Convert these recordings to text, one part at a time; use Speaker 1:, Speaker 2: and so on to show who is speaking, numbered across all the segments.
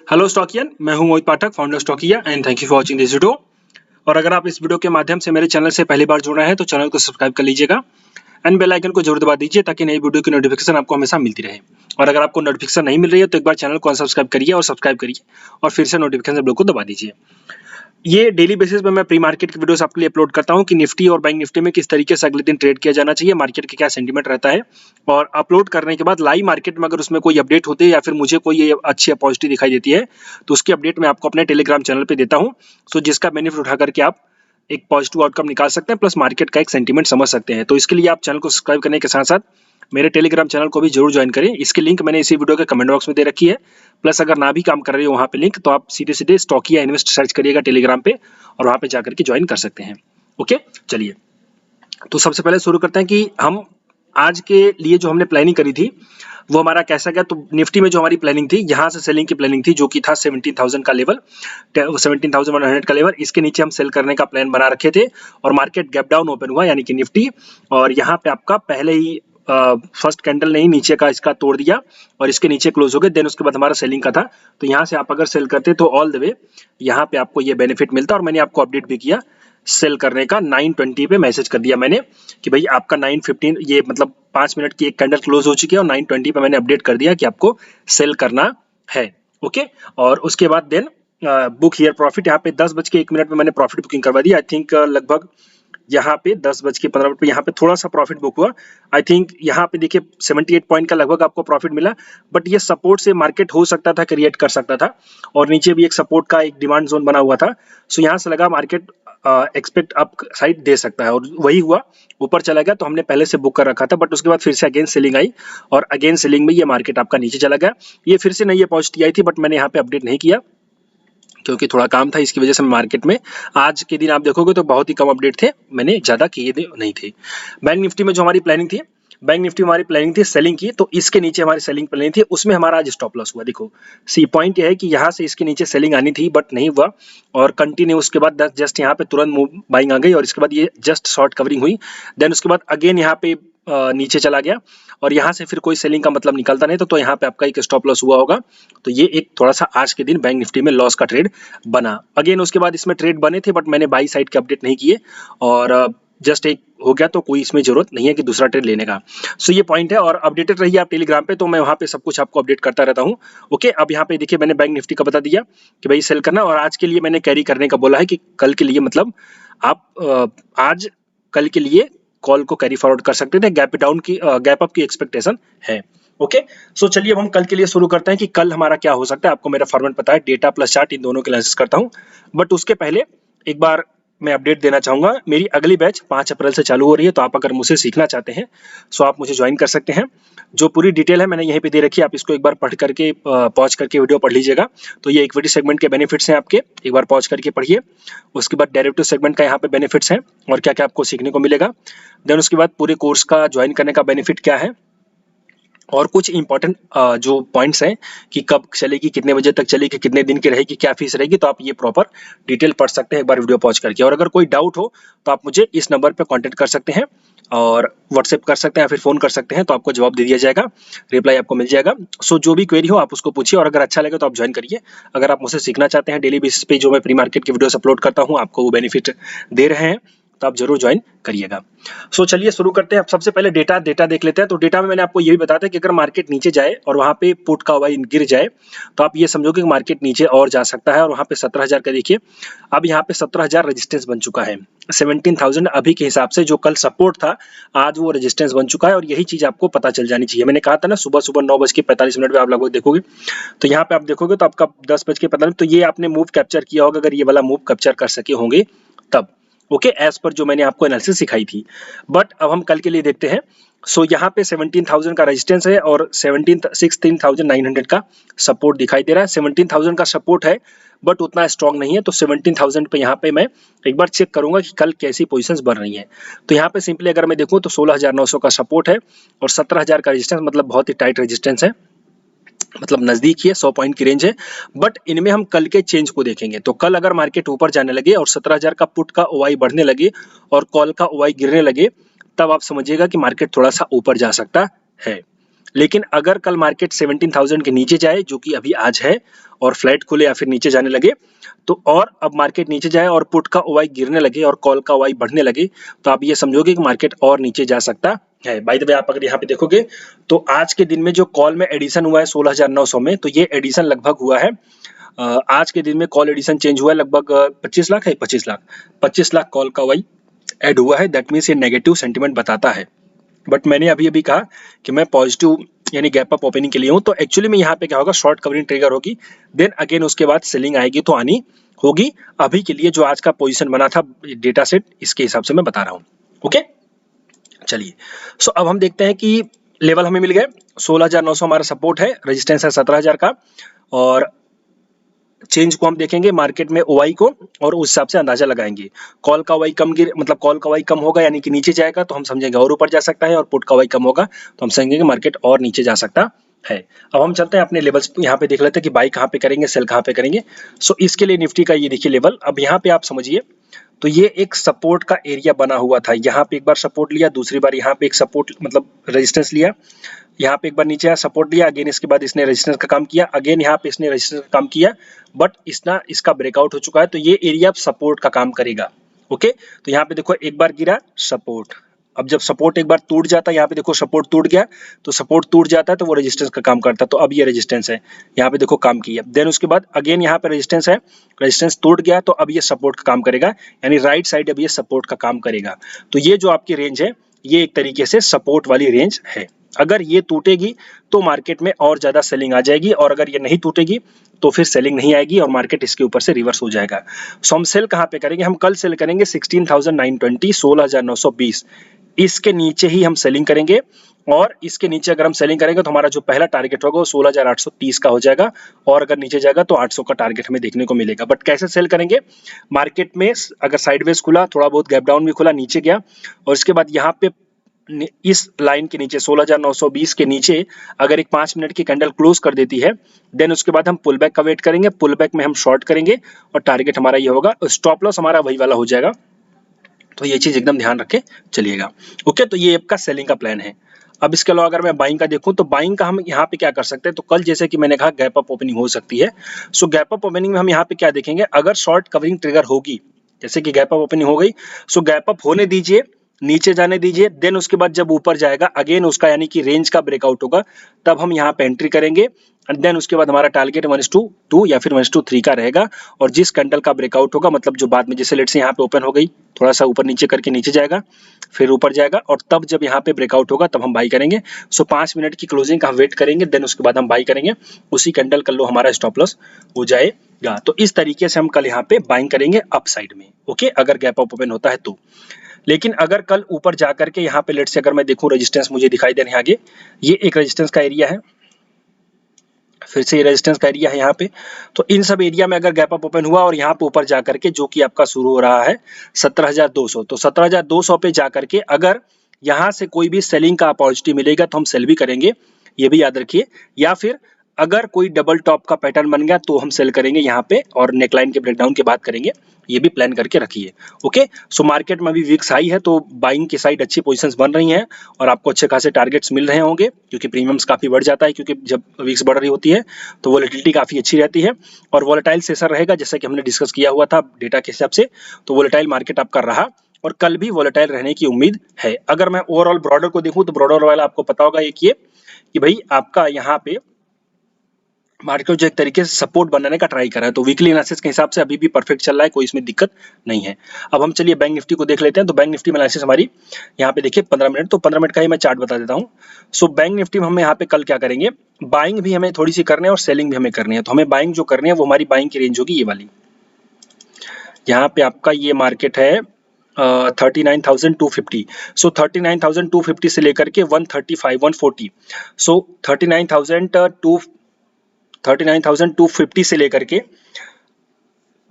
Speaker 1: Hello Stockian, मैं हूं Mohit Pathak, founder Stockia and thank you for watching this video. और अगर आप इस वीडियो के माध्यम से मेरे चैनल से पहली बार जुड़ रहे हैं तो चैनल को सब्सक्राइब कर लीजिएगा एंड बेल आइकन को जरूर दबा दीजिए ताकि नई वीडियो की नोटिफिकेशन आपको हमेशा मिलती रहे। और अगर आपको नोटिफिकेशन नहीं मिल रही है तो एक बार चैनल को अनसब्सक्राइब करिए और सब्सक्राइब करिए और फिर से नोटिफिकेशन बेल को दबा दीजिए। ये डेली बेसिस पे मैं प्री मार्केट की वीडियोस आपके लिए अपलोड करता हूँ कि निफ्टी और बैंक निफ्टी में किस तरीके से अगले दिन ट्रेड किया जाना चाहिए, मार्केट का क्या सेंटीमेंट रहता है। और अपलोड करने के बाद लाइव मार्केट में अगर उसमें कोई अपडेट होती है या फिर मुझे कोई ये अच्छी अपॉर्चुनिटी दिखाई देती है तो उसकी अपडेट मैं आपको अपने टेलीग्राम चैनल पे देता हूँ। सो जिसका बेनिफिट उठा करके आप एक पॉजिटिव आउटकम निकाल सकते हैं प्लस मार्केट का एक सेंटीमेंट समझ सकते हैं। तो इसके लिए आप चैनल को सब्सक्राइब करने के साथ साथ मेरे टेलीग्राम चैनल को भी जरूर ज्वाइन करें। इसकी लिंक मैंने इसी वीडियो के कमेंट बॉक्स में दे रखी है। प्लस अगर ना भी काम कर रही हो वहाँ पे लिंक तो आप सीधे सीधे स्टॉकिया इन्वेस्ट सर्च करिएगा टेलीग्राम पे और वहाँ पे जाकर के ज्वाइन कर सकते हैं। ओके, चलिए तो सबसे पहले शुरू करते हैं कि हम आज के लिए जो हमने प्लानिंग करी थी वो हमारा कैसा गया। तो निफ्टी में जो हमारी प्लानिंग थी, यहाँ से सेलिंग की प्लानिंग थी जो कि था 17,000 का लेवल, 17,100 का लेवल। इसके नीचे हम सेल करने का प्लान बना रखे थे और मार्केट गैप डाउन ओपन हुआ यानी कि निफ्टी, और यहाँ पे आपका पहले ही फर्स्ट कैंडल नहीं नीचे का इसका तोड़ दिया और इसके नीचे क्लोज हो गए। देन उसके बाद हमारा सेलिंग का था, तो यहाँ से आप अगर सेल करते तो ऑल द वे यहाँ पे आपको ये बेनिफिट मिलता। और मैंने आपको अपडेट भी किया सेल करने का, 9:20 पे मैसेज कर दिया मैंने कि भाई आपका 9:15 ये मतलब 5 मिनट की एक कैंडल क्लोज हो चुकी है और 9:20 पे मैंने अपडेट कर दिया कि आपको सेल करना है। ओके, और उसके बाद देन बुक हियर प्रॉफिट, यहाँ पे 10:01 में मैंने प्रॉफिट बुकिंग करवा दी। आई थिंक लगभग यहाँ पे 10:15 पे यहाँ पे थोड़ा सा प्रॉफिट बुक हुआ। आई थिंक यहाँ पे देखिए 78 पॉइंट का लगभग आपको प्रॉफिट मिला, बट ये सपोर्ट से मार्केट हो सकता था, क्रिएट कर सकता था और नीचे भी एक सपोर्ट का एक डिमांड जोन बना हुआ था। सो यहाँ से लगा मार्केट एक्सपेक्ट अप साइड दे सकता है और वही हुआ, ऊपर चला गया। तो हमने पहले से बुक कर रखा था, बट उसके बाद फिर से अगेन सेलिंग आई और अगेन सेलिंग में ये मार्केट आपका नीचे चला गया। ये फिर से नई अपॉर्चुनिटी आई थी बट मैंने यहाँ पे अपडेट नहीं किया क्योंकि थोड़ा काम था, इसकी वजह से मैं मार्केट में आज के दिन आप देखोगे तो बहुत ही कम अपडेट थे, मैंने ज़्यादा किए नहीं थे। बैंक निफ्टी में जो हमारी प्लानिंग थी, बैंक निफ्टी हमारी प्लानिंग थी सेलिंग की, तो इसके नीचे हमारी सेलिंग प्लानिंग थी, उसमें हमारा आज स्टॉप लॉस हुआ। देखो सी पॉइंट ये है कि यहाँ से इसके नीचे सेलिंग आनी थी बट नहीं हुआ और कंटिन्यू उसके बाद जस्ट यहाँ पे तुरंत मूव बाइंग आ गई और इसके बाद ये जस्ट शॉर्ट कवरिंग हुई। देन उसके बाद अगेन यहाँ पे नीचे चला गया और यहाँ से फिर कोई सेलिंग का मतलब निकलता नहीं, तो यहाँ पे आपका एक स्टॉप लॉस हुआ होगा। तो ये एक थोड़ा सा आज के दिन बैंक निफ्टी में लॉस का ट्रेड बना। अगेन उसके बाद इसमें ट्रेड बने थे बट मैंने बाई साइड के अपडेट नहीं किए और जस्ट एक हो गया, तो कोई इसमें जरूरत नहीं है कि दूसरा ट्रेड लेने का। सो ये पॉइंट है और अपडेटेड रहिए आप टेलीग्राम पे, तो मैं वहाँ पे सब कुछ आपको अपडेट करता रहता हूँ। ओके, अब यहाँ पे देखिए मैंने बैंक निफ्टी का बता दिया कि भाई सेल करना, और आज के लिए मैंने कैरी करने का बोला है कि कल के लिए मतलब आप आज कल के लिए कॉल को कैरी फॉरवर्ड कर सकते थे। गैप डाउन की गैप अप की एक्सपेक्टेशन है। ओके, सो चलिए अब हम कल के लिए शुरू करते हैं कि कल हमारा क्या हो सकता है। आपको मेरा फॉर्मेट पता है, डेटा प्लस चार्ट इन दोनों के एनालिसिस करता हूं, बट उसके पहले एक बार मैं अपडेट देना चाहूंगा। मेरी अगली बैच 5 अप्रैल से चालू हो रही है, तो आप अगर मुझसे सीखना चाहते हैं सो आप मुझे ज्वाइन कर सकते हैं। जो पूरी डिटेल है मैंने यहीं पे दे रखी है, आप इसको एक बार पढ़ करके पॉज करके वीडियो पढ़ लीजिएगा। तो ये इक्विटी सेगमेंट के बेनिफिट्स हैं आपके, एक बार पॉज करके पढ़िए। उसके बाद डेरिवेटिव सेगमेंट का यहाँ पे बेनिफिट्स हैं और क्या क्या आपको सीखने को मिलेगा। देन उसके बाद पूरे कोर्स का ज्वाइन करने का बेनिफिट क्या है और कुछ इंपॉर्टेंट जो पॉइंट्स हैं कि कब चलेगी, कितने बजे तक चलेगी, कितने दिन की रहेगी, क्या फीस रहेगी, तो आप ये प्रॉपर डिटेल पढ़ सकते हैं एक बार वीडियो पॉज करके। और अगर कोई डाउट हो तो आप मुझे इस नंबर पे कांटेक्ट कर सकते हैं और व्हाट्सएप कर सकते हैं या फिर फ़ोन कर सकते हैं, तो आपको जवाब दे दिया जाएगा, रिप्लाई आपको मिल जाएगा। सो जो भी क्वेरी हो आप उसको पूछिए और अगर अच्छा लगे तो आप ज्वाइन करिए। अगर आप मुझसे सीखना चाहते हैं, डेली बेसिस पे जो मैं प्री मार्केट की वीडियोस अपलोड करता हूँ आपको वो बेनिफिट दे रहे हैं, तो आप जरूर ज्वाइन करिएगा। सो चलिए शुरू करते हैं। अब सबसे पहले डेटा देख लेते हैं। तो डेटा में मैंने आपको ये भी बताया था कि अगर मार्केट नीचे जाए और वहाँ पे पुट का वाई गिर जाए तो आप ये समझोगे कि मार्केट नीचे और जा सकता है। और वहाँ पे 17,000 का देखिए, अब यहाँ पे 17,000 रेजिस्टेंस बन चुका है। 17,000 अभी के हिसाब से जो कल सपोर्ट था आज वो रेजिस्टेंस बन चुका है और यही चीज आपको पता चल जानी चाहिए। मैंने कहा था ना सुबह 9:45 पे आप लगभग देखोगे, तो यहाँ पे आप देखोगे तो आपका 10:45, तो ये आपने मूव कैप्चर किया होगा, अगर ये वाला मूव कैप्चर कर सके होंगे तब। ओके, एज पर जो मैंने आपको एनालिसिस सिखाई थी। बट अब हम कल के लिए देखते हैं। सो यहाँ पे 17,000 का रेजिस्टेंस है और 16,900 का सपोर्ट दिखाई दे रहा है। 17,000 का सपोर्ट है बट उतना स्ट्रॉन्ग नहीं है, तो 17,000 पे यहाँ पे मैं एक बार चेक करूंगा कि कल कैसी पोजीशंस बन रही हैं। तो यहाँ पे सिंपली अगर मैं देखूँ तो 16,900 का सपोर्ट है और 17,000 का रेजिस्टेंस, मतलब बहुत ही टाइट रेजिस्टेंस है, मतलब नजदीक ही है, 100 पॉइंट की रेंज है। बट इनमें हम कल के चेंज को देखेंगे। तो कल अगर मार्केट ऊपर जाने लगे और 17,000 का पुट का ओआई बढ़ने लगे और कॉल का ओआई गिरने लगे, तब आप समझिएगा कि मार्केट थोड़ा सा ऊपर जा सकता है। लेकिन अगर कल मार्केट 17,000 के नीचे जाए, जो कि अभी आज है, और फ्लैट खुले या फिर नीचे जाने लगे, तो और अब मार्केट नीचे जाए और पुट का ओवाई गिरने लगे और कॉल का ओवाई बढ़ने लगे, तो आप ये समझोगे कि मार्केट और नीचे जा सकता है। बाय द वे, आप अगर यहाँ पे देखोगे तो आज के दिन में जो कॉल में एडिशन हुआ है 16,900 में, तो ये एडिशन लगभग हुआ है आज के दिन में कॉल एडिशन चेंज हुआ है लगभग 25 लाख है, 25 लाख कॉल का ओवाई ऐड हुआ है। दैट मीन्स ये नेगेटिव सेंटिमेंट बताता है। बट मैंने अभी कहा कि मैं पॉजिटिव यानी गैप अप ओपनिंग के लिए हूँ, तो एक्चुअली में यहाँ पे क्या होगा, शॉर्ट कवरिंग ट्रिगर होगी, देन अगेन उसके बाद सेलिंग आएगी तो आनी होगी। अभी के लिए जो आज का पोजीशन बना था डेटा सेट, इसके हिसाब से मैं बता रहा हूँ। ओके, चलिए सो अब हम देखते हैं कि लेवल हमें मिल गए। 16,900 हमारा सपोर्ट है, रेजिस्टेंस है 17,000 का, और चेंज को हम देखेंगे मार्केट में ओवाई को और उस हिसाब से अंदाजा लगाएंगे। कॉल का ओवाई कम गिर मतलब कॉल का ओवाई कम होगा यानी कि नीचे जाएगा तो हम समझेंगे और ऊपर जा सकता है, और पुट का ओवाई कम होगा तो हम समझेंगे मार्केट और नीचे जा सकता है। अब हम चलते हैं अपने लेवल्स यहाँ पे देख लेते हैं कि बाई कहाँ पे करेंगे, सेल कहाँ पे करेंगे। सो इसके लिए निफ्टी का ये देखिए लेवल, अब यहाँ पे आप समझिए तो ये एक सपोर्ट का एरिया बना हुआ था। यहाँ पे एक बार सपोर्ट लिया, दूसरी बार यहाँ पे एक सपोर्ट मतलब रेजिस्टेंस लिया, यहाँ पे एक बार नीचे आया सपोर्ट लिया, अगेन इसके बाद इसने रेजिस्टेंस का काम किया, अगेन यहाँ पे इसने रेजिस्टेंस का काम किया, बट इसका ब्रेकआउट हो चुका है, तो ये एरिया सपोर्ट का काम करेगा। ओके, तो यहाँ पे देखो एक बार गिरा सपोर्ट, अब जब सपोर्ट एक बार टूट जाता है, यहाँ पे देखो सपोर्ट टूट गया, तो सपोर्ट टूट जाता है तो वो रेजिस्टेंस का काम करता है, तो अब ये रेजिस्टेंस है, यहाँ पे देखो काम किया, देन उसके बाद अगेन यहाँ पे रेजिस्टेंस है, रेजिस्टेंस टूट गया तो अब ये सपोर्ट का काम करेगा, यानी राइट साइड अब ये सपोर्ट का काम करेगा। तो ये जो आपकी रेंज है ये एक तरीके से सपोर्ट वाली रेंज है। अगर ये टूटेगी तो मार्केट में और ज्यादा सेलिंग आ जाएगी, और अगर ये नहीं टूटेगी तो फिर सेलिंग नहीं आएगी और मार्केट इसके ऊपर से रिवर्स हो जाएगा। सो हम सेल कहाँ पे करेंगे, हम कल सेल करेंगे 16,920, 16,920, इसके नीचे ही हम सेलिंग करेंगे, और इसके नीचे अगर हम सेलिंग करेंगे तो हमारा जो पहला टारगेट होगा वो 16,830 का हो जाएगा, और अगर नीचे जाएगा तो 800 का टारगेट हमें देखने को मिलेगा। बट कैसे सेल करेंगे, मार्केट में अगर साइडवेज खुला, थोड़ा बहुत गैप डाउन भी खुला, नीचे गया, और इसके बाद यहाँ पे इस लाइन के नीचे 16,920 के नीचे अगर एक 5 मिनट की कैंडल क्लोज कर देती है, देन उसके बाद हम पुल बैक का वेट करेंगे, पुल बैक में हम शॉर्ट करेंगे और टारगेट हमारा ये होगा, स्टॉप लॉस हमारा वही वाला हो जाएगा। तो ये चीज एकदम ध्यान रख के चलिएगा। ओके, तो ये आपका सेलिंग का प्लान है। अब इसके अलावा अगर मैं बाइंग का देखूं तो बाइंग का हम यहाँ पे क्या कर सकते हैं, तो कल जैसे कि मैंने कहा गैप अप ओपनिंग हो सकती है। सो गैप अप ओपनिंग में हम यहाँ पे क्या देखेंगे, अगर शॉर्ट कवरिंग ट्रिगर होगी, जैसे कि गैप अप ओपनिंग हो गई, सो गैप अप होने दीजिए, नीचे जाने दीजिए, देन उसके बाद जब ऊपर जाएगा अगेन उसका यानी कि रेंज का ब्रेकआउट होगा, तब हम यहाँ पे एंट्री करेंगे, एंड देन उसके बाद हमारा टारगेट 1:2 या फिर 1:3 का रहेगा, और जिस कैंडल का ब्रेकआउट होगा मतलब जो बाद में जैसे लेट से यहाँ पे ओपन हो गई, थोड़ा सा ऊपर नीचे करके नीचे जाएगा, फिर ऊपर जाएगा, और तब जब यहाँ पे ब्रेकआउट होगा तब हम बाई करेंगे। सो 5 मिनट की क्लोजिंग का वेट करेंगे, देन उसके बाद हम बाई करेंगे, उसी कैंडल कर लो हमारा स्टॉप लॉस हो जाएगा। तो इस तरीके से हम कल यहाँ पे बाइंग करेंगे अप साइड में। ओके, अगर गैप अप ओपन होता है तो। लेकिन अगर कल ऊपर जाकर के यहाँ पे लेट से अगर मैं देखूं रेजिस्टेंस मुझे दिखाई दे रहे हैं आगे, ये एक रेजिस्टेंस का एरिया है, फिर से ये रेजिस्टेंस का एरिया है यहाँ पे, तो इन सब एरिया में अगर गैप अप ओपन हुआ और यहाँ पे ऊपर जाकर के जो कि आपका शुरू हो रहा है 17,200, तो 17,200 पे जाकर के अगर यहाँ से कोई भी सेलिंग का अपॉर्चुनिटी मिलेगा तो हम सेल भी करेंगे, ये भी याद रखिए, या फिर अगर कोई डबल टॉप का पैटर्न बन गया तो हम सेल करेंगे यहाँ पे, और नेकलाइन के ब्रेकडाउन की बात करेंगे, ये भी प्लान करके रखिए। ओके, सो मार्केट में अभी वीक्स हाई है तो बाइंग की साइड अच्छी पोजीशंस बन रही हैं, और आपको अच्छे खासे टारगेट्स मिल रहे होंगे, क्योंकि प्रीमियम्स काफी बढ़ जाता है, क्योंकि जब वीक्स बढ़ रही होती है तो वोलेटिलिटी काफी अच्छी रहती है, और वोलेटाइल सेशन रहेगा जैसा कि हमने डिस्कस किया हुआ था डेटा के हिसाब से, तो वोलेटाइल मार्केट आपका रहा और कल भी वोलेटाइल रहने की उम्मीद है। अगर मैं ओवरऑल ब्रॉडर को देखूं तो ब्रॉडर वाला आपको पता होगा एक ये कि भाई आपका यहाँ पे मार्केट जो एक तरीके से सपोर्ट बनाने का ट्राई कर रहा है, तो वीकली एनालिसिस के हिसाब से अभी भी परफेक्ट चल रहा है, कोई इसमें दिक्कत नहीं है। अब हम चलिए बैंक निफ्टी को देख लेते हैं। तो बैंक निफ्टी में एनालिसिस हमारी यहाँ पे देखिए 15 मिनट, तो 15 मिनट का ही मैं चार्ट बता देता हूँ। सो बैंक निफ्टी में हम यहाँ पे कल क्या करेंगे, बाइंग भी हमें थोड़ी सी करनी है और सेलिंग भी हमें करनी है। तो हमें बाइंग जो करनी है वो हमारी बाइंग की रेंज होगी ये वाली, यहाँ पे आपका ये मार्केट है 39,250। सो 39,250 से लेकर के 135 140, सो 39,250 से लेकर के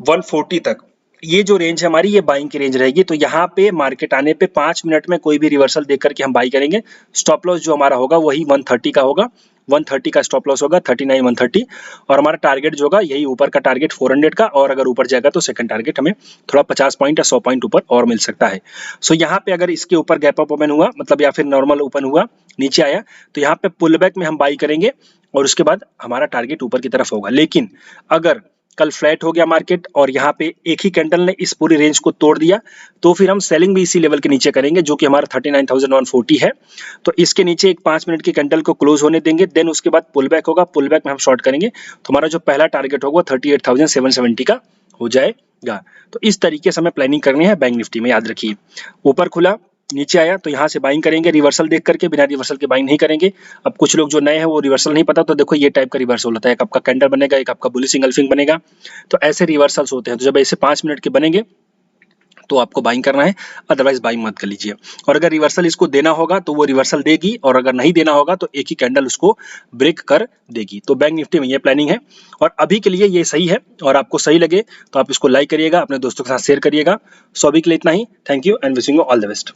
Speaker 1: 140 तक ये जो रेंज है हमारी, ये बाइंग की रेंज रहेगी। तो यहाँ पे मार्केट आने पे 5 मिनट में कोई भी रिवर्सल देख करके हम बाई करेंगे। स्टॉप लॉस जो हमारा होगा वही 130 का होगा, 130 का स्टॉप लॉस होगा, 39,130, और हमारा टारगेट जो होगा यही ऊपर का टारगेट 400 का, और अगर ऊपर जाएगा तो सेकंड टारगेट हमें थोड़ा 50 पॉइंट या 100 पॉइंट ऊपर और मिल सकता है। सो यहाँ पे अगर इसके ऊपर गैप अप ओपन हुआ, मतलब या फिर नॉर्मल ओपन हुआ, नीचे आया, तो यहाँ पे पुल बैक में हम बाई करेंगे और उसके बाद हमारा टारगेट ऊपर की तरफ होगा। लेकिन अगर कल फ्लैट हो गया मार्केट और यहाँ पे एक ही कैंडल ने इस पूरी रेंज को तोड़ दिया, तो फिर हम सेलिंग भी इसी लेवल के नीचे करेंगे, जो कि हमारा 39,140 है। तो इसके नीचे एक 5 मिनट की कैंडल को क्लोज होने देंगे, देन उसके बाद पुल बैक होगा, पुल बैक में हम शॉर्ट करेंगे, तो हमारा जो पहला टारगेट होगा 38,770 का हो जाएगा। तो इस तरीके से हमें प्लानिंग करनी है बैंक निफ्टी में, याद रखिए। ऊपर खुला, नीचे आया, तो यहाँ से बाइंग करेंगे, रिवर्सल देख करके, बिना रिवर्सल के बाइंग नहीं करेंगे। अब कुछ लोग जो नए हैं वो रिवर्सल नहीं पता, तो देखो ये टाइप का रिवर्सल होता है, एक आपका कैंडल बनेगा, एक आपका बुलिश इंगल्फिंग बनेगा, तो ऐसे रिवर्सल्स होते हैं। तो जब ऐसे 5 मिनट के बनेंगे तो आपको बाइंग करना है, अदरवाइज बाइंग मत कर लीजिए। और अगर रिवर्सल इसको देना होगा तो वो रिवर्सल देगी, और अगर नहीं देना होगा तो एक ही कैंडल उसको ब्रेक कर देगी। तो बैंक निफ्टी में ये प्लानिंग है, और अभी के लिए ये सही है। और आपको सही लगे तो आप इसको लाइक करिएगा, अपने दोस्तों के साथ शेयर करिएगा। सो अभी के लिए इतना ही। Thank you and wishing you all the best.